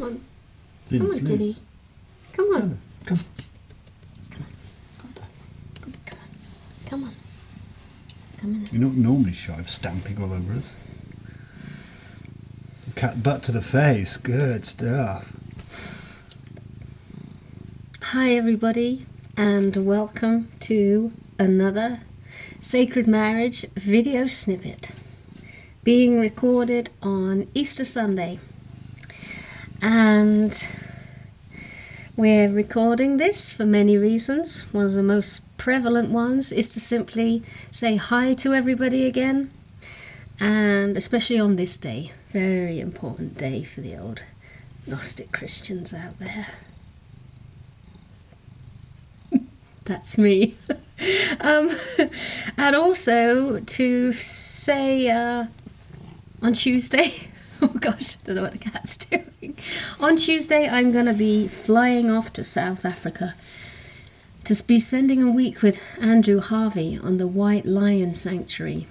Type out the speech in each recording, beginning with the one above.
Come on. Come on, kitty. Come on. Come. Come on. Come on. You're not normally shy of stamping all over us. Cat butt to the face. Good stuff. Hi everybody, and welcome to another Sacred Marriage video snippet being recorded on Easter Sunday. And we're recording this for many reasons. One of the most prevalent ones is to simply say hi to everybody again, and especially on this day, very important day for the old Gnostic Christians out there. That's me. And also to say on Tuesday, oh gosh, I don't know what the cat's doing. On Tuesday, I'm going to be flying off to South Africa to be spending a week with Andrew Harvey on the White Lion Sanctuary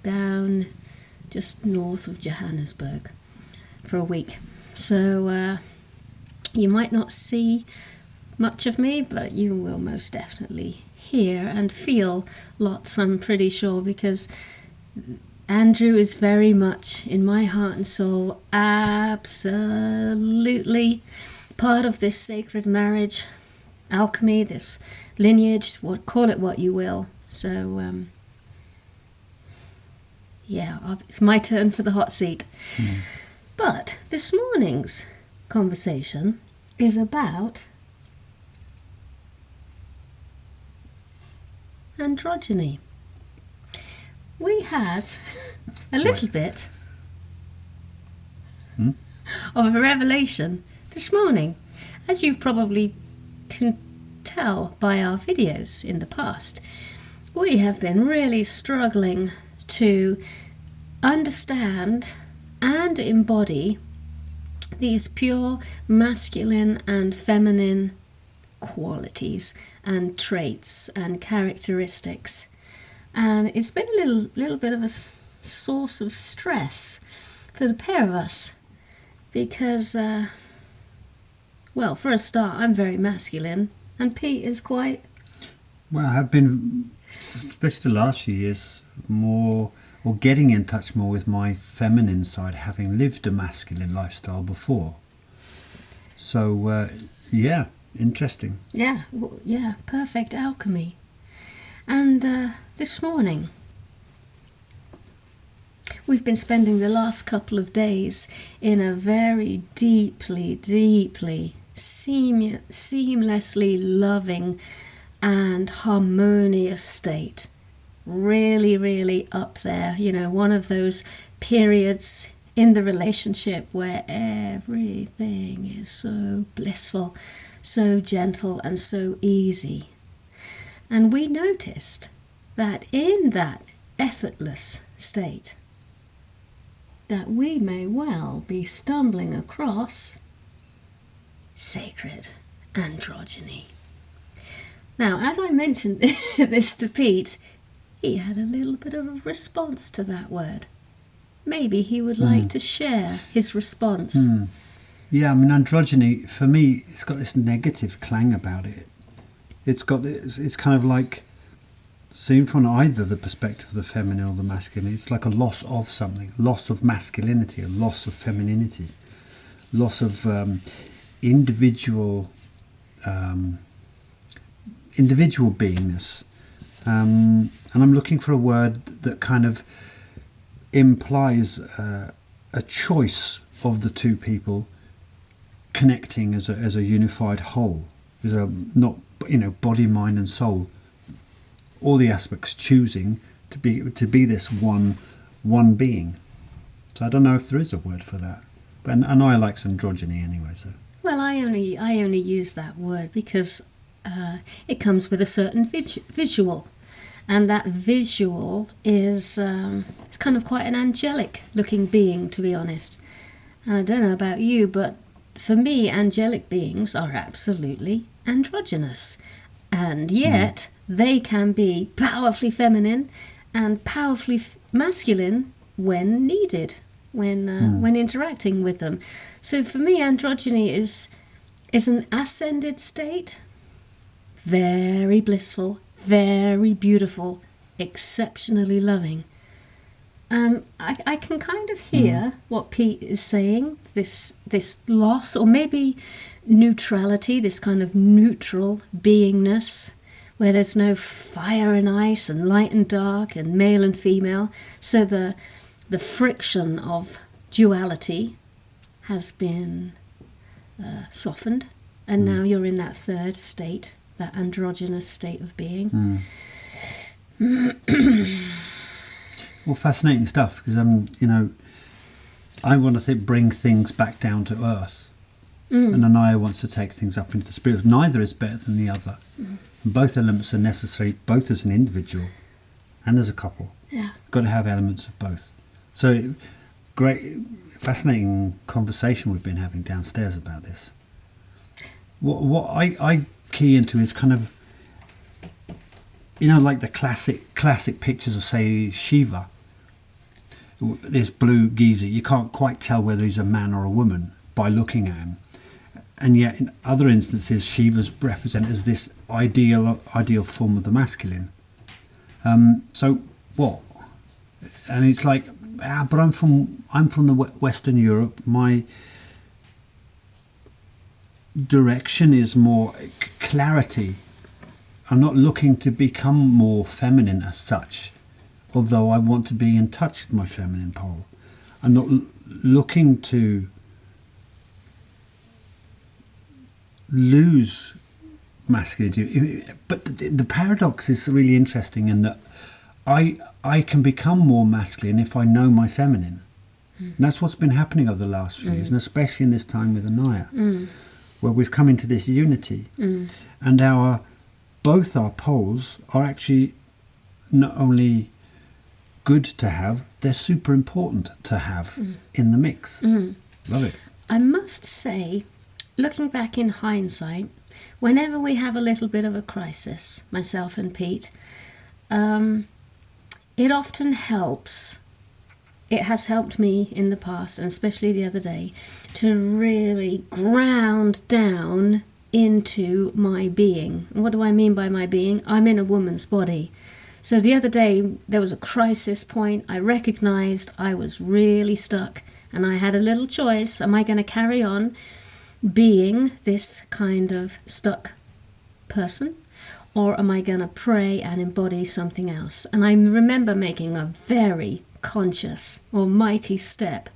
down just north of Johannesburg for a week. So you might not see much of me, but you will most definitely hear and feel lots, I'm pretty sure, because Andrew is very much, in my heart and soul, absolutely part of this sacred marriage, alchemy, this lineage, call it what you will. So, yeah, it's my turn for the hot seat. But this morning's conversation is about androgyny. We had a little bit of a revelation this morning. As you probably can tell by our videos in the past, we have been really struggling to understand and embody these pure masculine and feminine qualities and traits and characteristics, and it's been a little bit of a source of stress for the pair of us because well, for a start, I'm very masculine and Pete is quite, well, I have been, especially the last few years, more, or getting in touch more with my feminine side, having lived a masculine lifestyle before. So yeah, interesting. Yeah, perfect alchemy. And this morning, we've been spending the last couple of days in a very deeply, seamlessly loving and harmonious state. Really, really up there. You know, one of those periods in the relationship where everything is so blissful, so gentle and so easy. And we noticed that in that effortless state that we may well be stumbling across sacred androgyny. Now, as I mentioned this to Pete, he had a little bit of a response to that word. Maybe he would like to share his response. Yeah, I mean, androgyny, for me, it's got this negative clang about it. It's kind of like, seen from either the perspective of the feminine or the masculine, it's like a loss of something, loss of masculinity, a loss of femininity, loss of individual beingness. And I'm looking for a word that kind of implies a choice of the two people connecting as a unified whole, as a, not, you know, body, mind and soul, all the aspects choosing to be this one being. So I don't know if there is a word for that, but Anaiya likes androgyny anyway. So, well, I only use that word because it comes with a certain visual, and that visual is it's kind of quite an angelic looking being, to be honest. And I don't know about you, but for me, angelic beings are absolutely androgynous, and yet they can be powerfully feminine and powerfully masculine when needed, when interacting with them. So for me, androgyny is an ascended state, very blissful, very beautiful, exceptionally loving. I can kind of hear what Pete is saying, this loss, or maybe neutrality, this kind of neutral beingness, where there's no fire and ice and light and dark and male and female. So the friction of duality has been softened, and now you're in that third state, that androgynous state of being. Well, fascinating stuff, because I want to bring things back down to earth, and Anaiya wants to take things up into the spirit. Neither is better than the other. Both elements are necessary, both as an individual and as a couple. Yeah, got to have elements of both. So, great, fascinating conversation we've been having downstairs about this. What I key into is kind of, like the classic pictures of, say, Shiva. This blue geezer, you can't quite tell whether he's a man or a woman by looking at him, and yet in other instances Shiva's represented as this ideal form of the masculine. So what? And it's like, but I'm from the Western Europe. My direction is more clarity. I'm not looking to become more feminine as such, although I want to be in touch with my feminine pole. I'm not looking to lose masculinity. But the paradox is really interesting in that I can become more masculine if I know my feminine. And that's what's been happening over the last few years, and especially in this time with Anaiya, where we've come into this unity, and both our poles are actually not only good to have, they're super important to have in the mix. Love it. I must say, looking back in hindsight, whenever we have a little bit of a crisis, myself and Pete, it often helps. It has helped me in the past, and especially the other day, to really ground down into my being. And what do I mean by my being? I'm in a woman's body. So the other day, there was a crisis point. I recognized I was really stuck, and I had a little choice. Am I going to carry on being this kind of stuck person, or am I going to pray and embody something else? And I remember making a very conscious or mighty step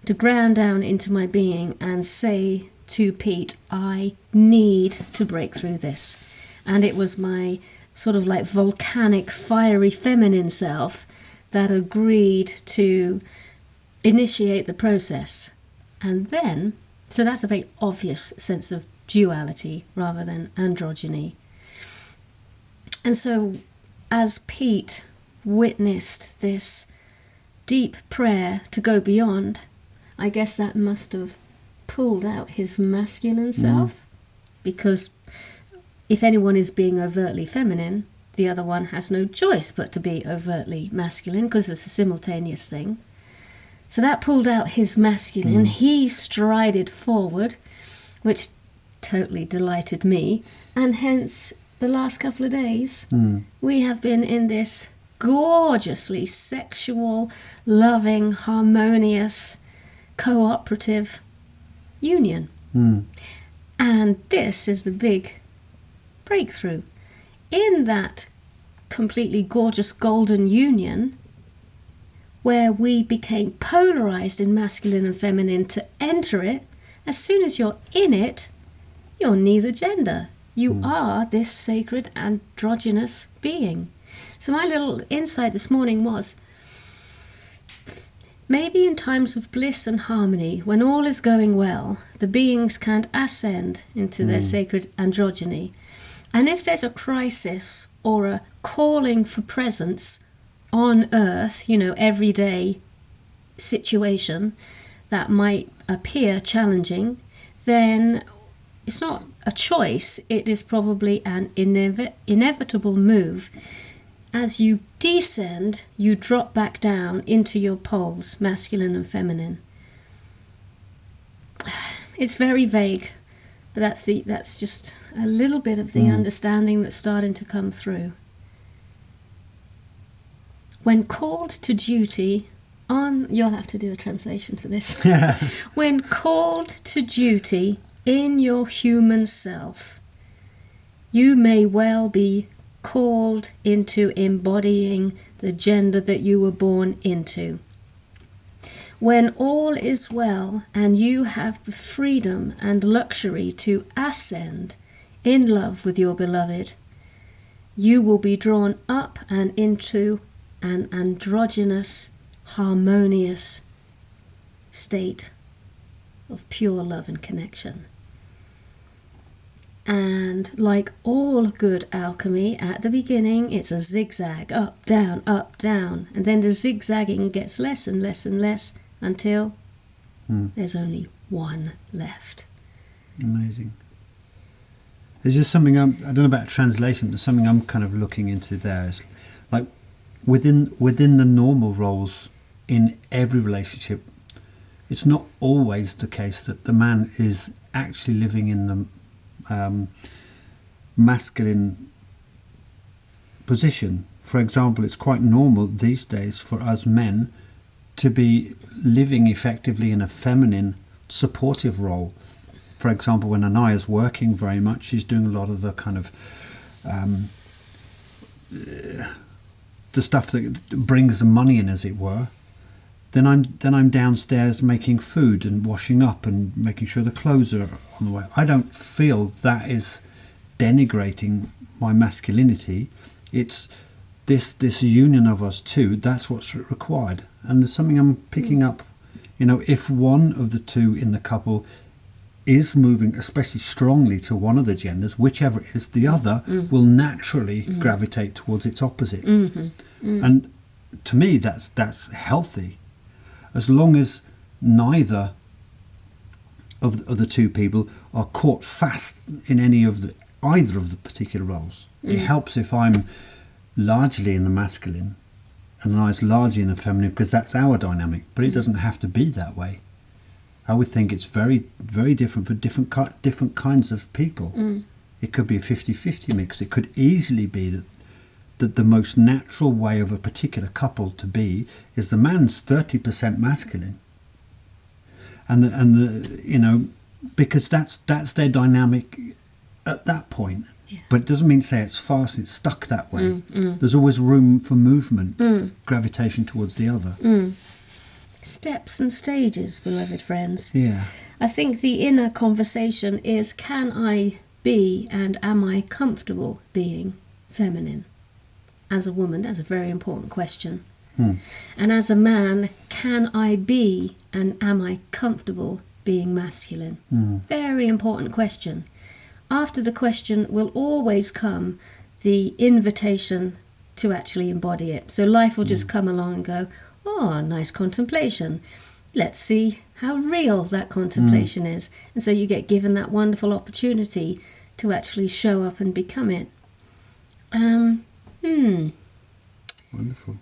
to ground down into my being and say to Pete, I need to break through this. And it was my sort of like volcanic, fiery feminine self that agreed to initiate the process. And then, so that's a very obvious sense of duality rather than androgyny. And so as Pete witnessed this deep prayer to go beyond, I guess that must have pulled out his masculine self, because if anyone is being overtly feminine, the other one has no choice but to be overtly masculine, because it's a simultaneous thing. So that pulled out his masculine. He strided forward, which totally delighted me. And hence, the last couple of days, we have been in this gorgeously sexual, loving, harmonious, cooperative union. And this is the big breakthrough. In that completely gorgeous golden union, where we became polarized in masculine and feminine to enter it, as soon as you're in it, you're neither gender. You are this sacred androgynous being. So my little insight this morning was, maybe in times of bliss and harmony, when all is going well, the beings can't ascend into their sacred androgyny. And if there's a crisis or a calling for presence on earth, everyday situation that might appear challenging, then it's not a choice, it is probably an inevitable move. as you descend, you drop back down into your poles, masculine and feminine. It's very vague, but that's just a little bit of the understanding that's starting to come through. When called to duty you'll have to do a translation for this. When called to duty in your human self, you may well be called into embodying the gender that you were born into. When all is well and you have the freedom and luxury to ascend in love with your beloved, you will be drawn up and into an androgynous, harmonious state of pure love and connection. And like all good alchemy, at the beginning it's a zigzag, up, down, and then the zigzagging gets less and less and less until there's only one left. Amazing. There's just something I don't know about translation, but something I'm kind of looking into there is like within the normal roles in every relationship, it's not always the case that the man is actually living in the masculine position. For example, it's quite normal these days for us men to be living effectively in a feminine supportive role. For example, when Anaiya's working very much, she's doing a lot of the kind of the stuff that brings the money in, as it were. Then I'm downstairs making food and washing up and making sure the clothes are on the way. I don't feel that is denigrating my masculinity. It's this union of us two. That's what's required. And there's something I'm picking up. You know, if one of the two in the couple is moving especially strongly to one of the genders, whichever it is, the other will naturally gravitate towards its opposite. And to me, that's healthy. As long as neither of the two people are caught fast in either of the particular roles. It helps if I'm largely in the masculine and I's largely in the feminine, because that's our dynamic. But it doesn't have to be that way. I would think it's very, very different for different kinds of people. It could be a 50-50 mix. It could easily be that the most natural way of a particular couple to be is the man's 30% masculine, and the you know, because that's their dynamic at that point. Yeah. But it doesn't mean say it's fast. It's stuck that way. There's always room for movement, gravitation towards the other. Steps and stages, beloved friends. Yeah. I think the inner conversation is, can I be and am I comfortable being feminine? As a woman, that's a very important question. And as a man, can I be and am I comfortable being masculine? Very important question. After the question will always come the invitation to actually embody it. So life will just come along and go, oh, nice contemplation. Let's see how real that contemplation is. And so you get given that wonderful opportunity to actually show up and become it. Wonderful.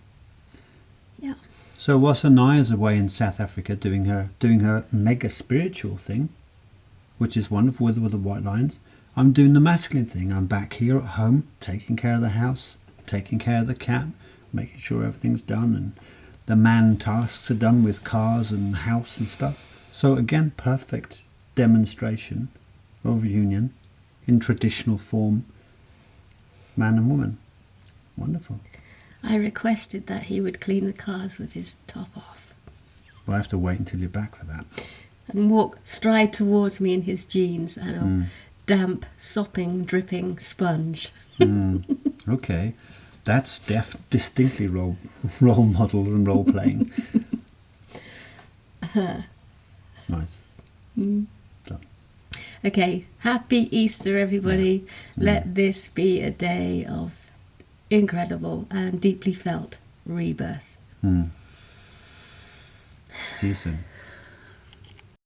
Yeah. So whilst Anaiya's away in South Africa doing her mega spiritual thing, which is wonderful with the white lines, I'm doing the masculine thing. I'm back here at home, taking care of the house, taking care of the cat, making sure everything's done, and the man tasks are done with cars and house and stuff. So again, perfect demonstration of union in traditional form, man and woman. Wonderful. I requested that he would clean the cars with his top off. Well, I have to wait until you're back for that. And stride towards me in his jeans and a damp, sopping, dripping sponge. Okay. That's distinctly role models and role playing. Nice. Done. Okay, happy Easter, everybody. Let this be a day of incredible and deeply felt rebirth. See you soon.